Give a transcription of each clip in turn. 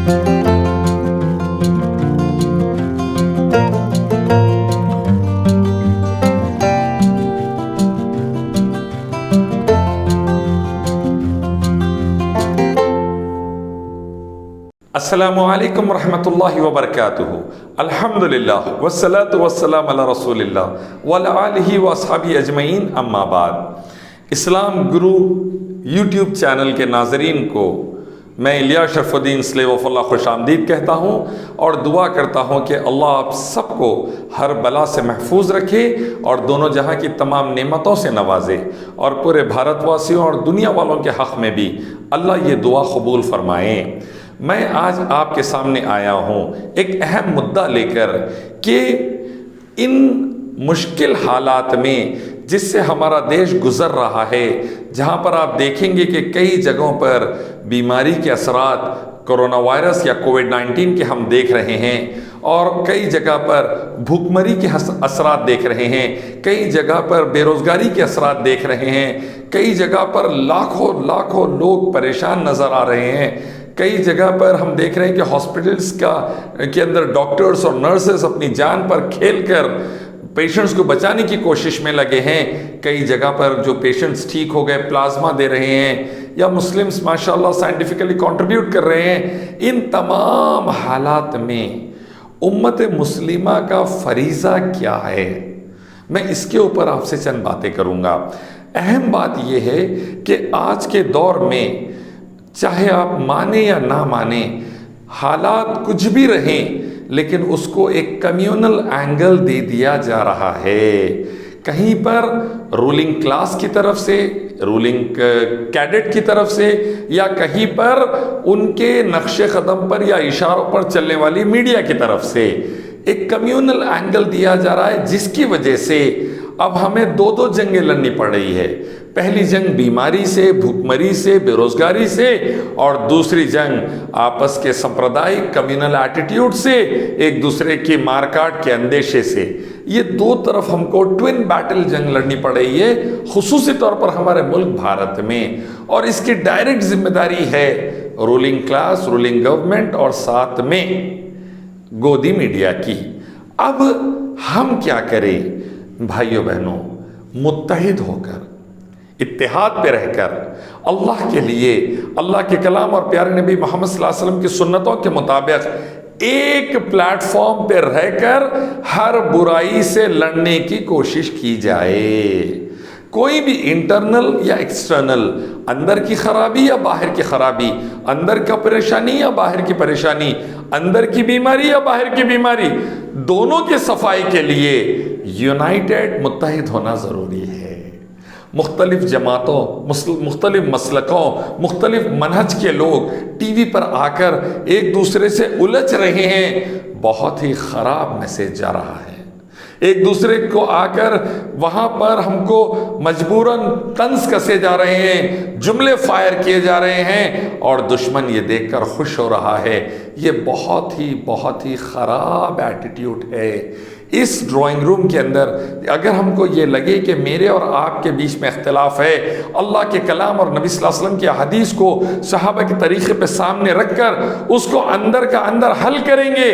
السلام علیکم ورحمۃ اللہ وبرکاتہ. الحمدللہ والصلاة والسلام علی رسول اللہ وعلی آلہ واصحابہ اجمعین، اما بعد. اسلام گرو یوٹیوب چینل کے ناظرین کو میں الیاس شرف الدین سلیو آف اللہ خوش آمدید کہتا ہوں اور دعا کرتا ہوں کہ اللہ آپ سب کو ہر بلا سے محفوظ رکھے اور دونوں جہاں کی تمام نعمتوں سے نوازے، اور پورے بھارت واسیوں اور دنیا والوں کے حق میں بھی اللہ یہ دعا قبول فرمائیں. میں آج آپ کے سامنے آیا ہوں ایک اہم مدعا لے کر کہ ان مشکل حالات میں جس سے ہمارا دیش گزر رہا ہے، جہاں پر آپ دیکھیں گے کہ کئی جگہوں پر بیماری کے اثرات کرونا وائرس یا کووڈ-19 کے ہم دیکھ رہے ہیں، اور کئی جگہ پر بھوک مری کے اثرات دیکھ رہے ہیں، کئی جگہ پر بے روزگاری کے اثرات دیکھ رہے ہیں، کئی جگہ پر لاکھوں لوگ پریشان نظر آ رہے ہیں، کئی جگہ پر ہم دیکھ رہے ہیں کہ ہاسپٹلس کے اندر ڈاکٹرز اور نرسز اپنی جان پر کھیل کر پیشنٹس کو بچانے کی کوشش میں لگے ہیں. کئی جگہ پر جو پیشنٹس ٹھیک ہو گئے پلازما دے رہے ہیں، یا مسلمز ماشاءاللہ سائنٹیفکلی کنٹریبیوٹ کر رہے ہیں. ان تمام حالات میں امت مسلمہ کا فریضہ کیا ہے، میں اس کے اوپر آپ سے چند باتیں کروں گا. اہم بات یہ ہے کہ آج کے دور میں چاہے آپ مانیں یا نہ مانیں، حالات کچھ بھی رہیں، لیکن اس کو ایک کمیونل اینگل دے دیا جا رہا ہے. کہیں پر رولنگ کلاس کی طرف سے، رولنگ کیڈٹ کی طرف سے، یا کہیں پر ان کے نقش قدم پر یا اشاروں پر چلنے والی میڈیا کی طرف سے ایک کمیونل اینگل دیا جا رہا ہے، جس کی وجہ سے اب ہمیں دو جنگیں لڑنی پڑ رہی ہے. پہلی جنگ بیماری سے، بھوک مری سے، بے روزگاری سے، اور دوسری جنگ آپس کے سمپردائک کمیونل ایٹیٹیوڈ سے، ایک دوسرے کی مار کاٹ کے اندیشے سے. یہ دو طرف ہم کو ٹوین بیٹل جنگ لڑنی پڑ رہی ہے، خصوصی طور پر ہمارے ملک بھارت میں، اور اس کی ڈائریکٹ ذمہ داری ہے رولنگ کلاس، رولنگ گورنمنٹ، اور ساتھ میں گودی میڈیا کی. اب ہم کیا کریں بھائیوں بہنوں؟ متحد ہو کر، اتحاد پہ رہ کر، اللہ کے لیے، اللہ کے کلام اور پیارے نبی محمد صلی اللہ علیہ وسلم کی سنتوں کے مطابق ایک پلیٹ فارم پہ رہ کر ہر برائی سے لڑنے کی کوشش کی جائے. کوئی بھی انٹرنل یا ایکسٹرنل، اندر کی خرابی یا باہر کی خرابی، اندر کا پریشانی یا باہر کی پریشانی، اندر کی بیماری یا باہر کی بیماری، دونوں کے صفائی کے لیے یونائٹڈ، متحد ہونا ضروری ہے. مختلف جماعتوں، مختلف مسلکوں، مختلف منہج کے لوگ ٹی وی پر آ کر ایک دوسرے سے الجھ رہے ہیں. بہت ہی خراب میسج جا رہا ہے. ایک دوسرے کو آ کر وہاں پر ہم کو مجبوراً طنز کسے جا رہے ہیں، جملے فائر کیے جا رہے ہیں، اور دشمن یہ دیکھ کر خوش ہو رہا ہے. یہ بہت ہی خراب ایٹیٹیوڈ ہے. اس ڈرائنگ روم کے اندر اگر ہم کو یہ لگے کہ میرے اور آپ کے بیچ میں اختلاف ہے، اللہ کے کلام اور نبی صلی اللہ علیہ وسلم کی حدیث کو صحابہ کے طریقے پہ سامنے رکھ کر اس کو اندر کا اندر حل کریں گے،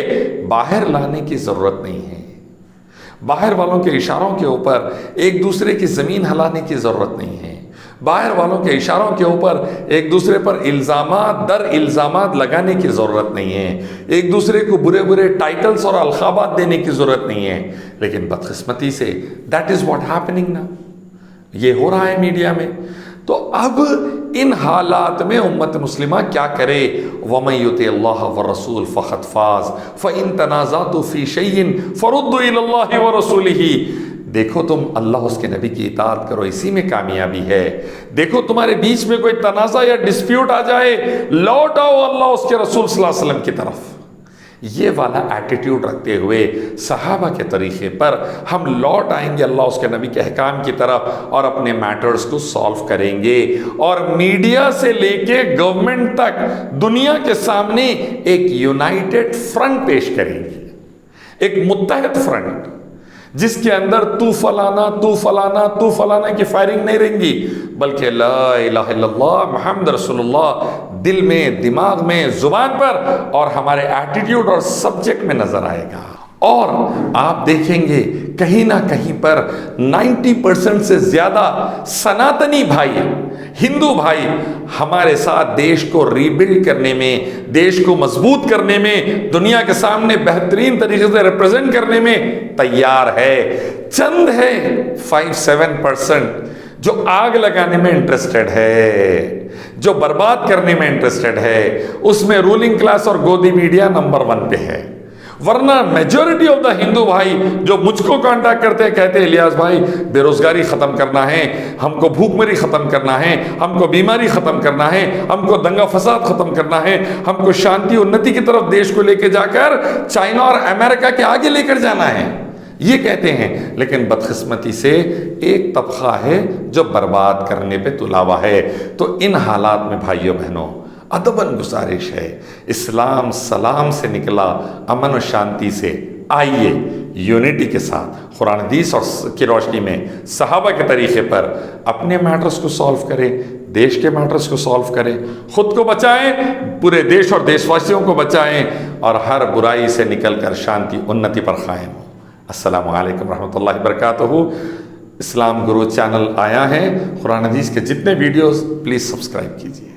باہر لانے کی ضرورت نہیں ہے. باہر والوں کے اشاروں کے اوپر ایک دوسرے کی زمین ہلانے کی ضرورت نہیں ہے. باہر والوں کے اشاروں کے اوپر ایک دوسرے پر الزامات در الزامات لگانے کی ضرورت نہیں ہے. ایک دوسرے کو برے ٹائٹلز اور القابات دینے کی ضرورت نہیں ہے. لیکن بدقسمتی سے دیٹ از واٹ ہیپننگ نا، یہ ہو رہا ہے میڈیا میں. تو اب ان حالات میں امت مسلمہ کیا کرے؟ وَمَن يُطِعِ اللَّهَ وَالرَّسُولَ فَقَدْ فَازَ فَإِن تَنَازَعْتُمْ فِي شَيْءٍ فَرُدُّوهُ إِلَى اللَّهِ وَرَسُولِهِ. دیکھو تم اللہ اس کے نبی کی اطاعت کرو، اسی میں کامیابی ہے. دیکھو تمہارے بیچ میں کوئی تنازع یا ڈسپیوٹ آ جائے، لوٹ آؤ اللہ اس کے رسول صلی اللہ علیہ وسلم کی طرف. یہ والا ایٹیٹیوڈ رکھتے ہوئے صحابہ کے طریقے پر ہم لوٹ آئیں گے اللہ اس کے نبی کے احکام کی طرف، اور اپنے میٹرز کو سالو کریں گے، اور میڈیا سے لے کے گورنمنٹ تک دنیا کے سامنے ایک یونائٹڈ فرنٹ پیش کریں گے، ایک متحد فرنٹ، جس کے اندر تو فلانا کی فائرنگ نہیں رہیں گی، بلکہ لا الہ الا اللہ محمد رسول اللہ دل میں، دماغ میں، زبان پر اور ہمارے ایٹیٹیوڈ اور سبجیکٹ میں نظر آئے گا۔ اور آپ دیکھیں گے کہیں نہ کہیں پر 90% سے زیادہ سناتنی بھائی، ہندو بھائی ہمارے ساتھ دیش کو ریبلڈ کرنے میں، دیش کو مضبوط کرنے میں، دنیا کے سامنے بہترین طریقے سے ریپرزینٹ کرنے میں تیار ہے۔ چند ہے 5-7% جو آگ لگانے میں انٹرسٹڈ ہے، جو برباد کرنے میں انٹرسٹڈ ہے، اس میں رولنگ کلاس اور گودی میڈیا نمبر 1 پہ ہے۔ ورنہ میجورٹی آف دا ہندو بھائی جو مجھ کو کانٹیکٹ کرتے ہیں کہتے ہیں الیاس بھائی بے روزگاری ختم کرنا ہے، ہم کو بھوک مری ختم کرنا ہے، ہم کو بیماری ختم کرنا ہے، ہم کو دنگا فساد ختم کرنا ہے، ہم کو شانتی انتی کی طرف دیش کو لے کے جا کر چائنا اور امریکہ کے آگے لے کر جانا ہے، یہ کہتے ہیں۔ لیکن بدقسمتی سے ایک طبقہ ہے جو برباد کرنے پہ تلا ہوا ہے۔ تو ان حالات میں بھائیوں بہنوں ادباً گزارش ہے، اسلام سلام سے نکلا، امن و شانتی سے، آئیے یونٹی کے ساتھ قرآن حدیث اور کی روشنی میں صحابہ کے طریقے پر اپنے میٹرز کو سالو کریں، دیش کے میٹرز کو سالو کریں، خود کو بچائیں، پورے دیش اور دیش واسیوں کو بچائیں، اور ہر برائی سے نکل کر شانتی انتی پر قائم ہو۔ السلام علیکم ورحمۃ اللہ وبرکاتہ۔ اسلام گرو چینل آیا ہے، قرآن حدیث کے جتنے ویڈیوز پلیز سبسکرائب کیجیے۔